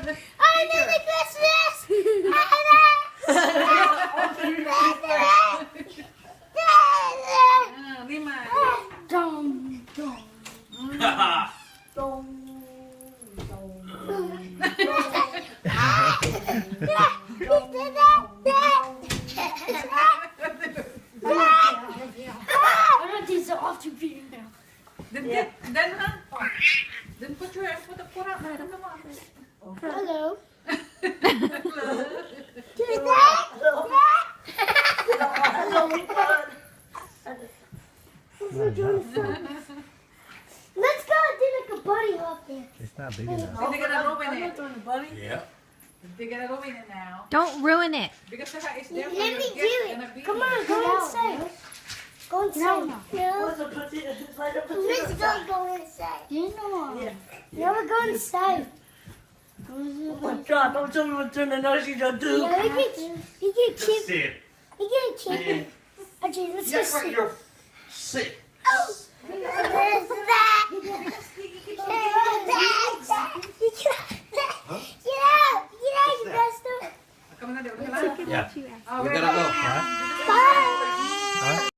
I need a Christmas! Lima. Dum, dum, dum, I'm not these are off to be now. Then, then put your put up. Hello. Let's go and do like a bunny hop there. It's not big enough. They're gonna open it. Yeah. They're gonna open it now. Don't ruin it. Because it's Let there me for your do guests it. gonna be. Come on, go inside. Go inside. No. Let's go inside. You know. Yeah. No, we're going inside. Oh my God, don't tell me what Turner knows you don't do. Yeah, we get Just keep. sit. We get keep. Okay, let's just sit. You're sick. Oh. Get out, you bastard. Come on, Yeah. Oh, We we're gotta go. going.